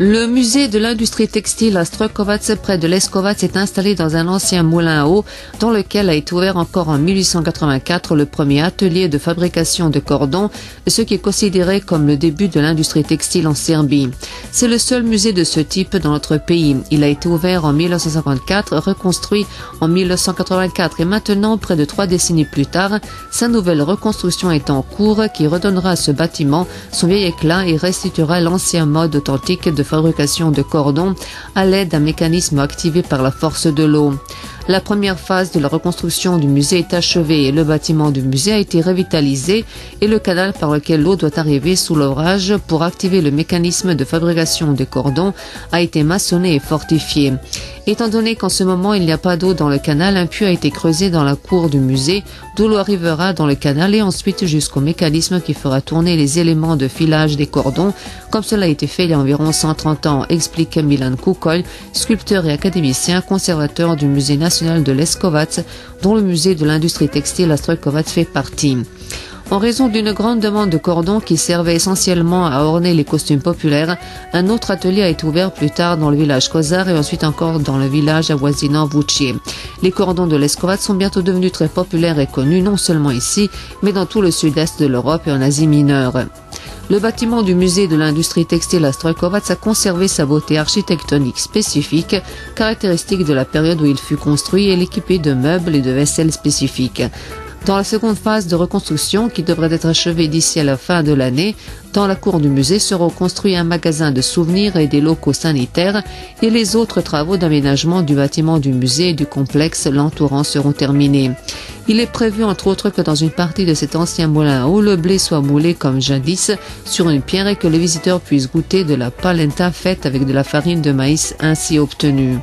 Le musée de l'industrie textile à Strokovac, près de Leskovac, est installé dans un ancien moulin à eau dans lequel a été ouvert encore en 1884 le premier atelier de fabrication de cordons, ce qui est considéré comme le début de l'industrie textile en Serbie. C'est le seul musée de ce type dans notre pays. Il a été ouvert en 1954, reconstruit en 1984 et maintenant, près de 3 décennies plus tard, sa nouvelle reconstruction est en cours qui redonnera à ce bâtiment son vieil éclat et restituera l'ancien mode authentique de fabrication de cordons à l'aide d'un mécanisme activé par la force de l'eau. La première phase de la reconstruction du musée est achevée et le bâtiment du musée a été revitalisé et le canal par lequel l'eau doit arriver sous l'orage pour activer le mécanisme de fabrication des cordons a été maçonné et fortifié. Étant donné qu'en ce moment il n'y a pas d'eau dans le canal, un puits a été creusé dans la cour du musée d'où l'eau arrivera dans le canal et ensuite jusqu'au mécanisme qui fera tourner les éléments de filage des cordons comme cela a été fait il y a environ 130 ans, explique Milan Kukolj, sculpteur et académicien, conservateur du musée national de Leskovac, dont le musée de l'industrie textile à Strokovac fait partie. En raison d'une grande demande de cordons qui servait essentiellement à orner les costumes populaires, un autre atelier a été ouvert plus tard dans le village Kozar et ensuite encore dans le village avoisinant Vučje. Les cordons de Leskovac sont bientôt devenus très populaires et connus non seulement ici, mais dans tout le sud-est de l'Europe et en Asie mineure. Le bâtiment du musée de l'industrie textile à Strokovac a conservé sa beauté architectonique spécifique, caractéristique de la période où il fut construit et l'équipé de meubles et de vaisselle spécifiques. Dans la seconde phase de reconstruction, qui devrait être achevée d'ici à la fin de l'année, dans la cour du musée seront construits un magasin de souvenirs et des locaux sanitaires et les autres travaux d'aménagement du bâtiment du musée et du complexe l'entourant seront terminés. Il est prévu entre autres que dans une partie de cet ancien moulin à eau, le blé soit moulé comme jadis sur une pierre et que les visiteurs puissent goûter de la polenta faite avec de la farine de maïs ainsi obtenue.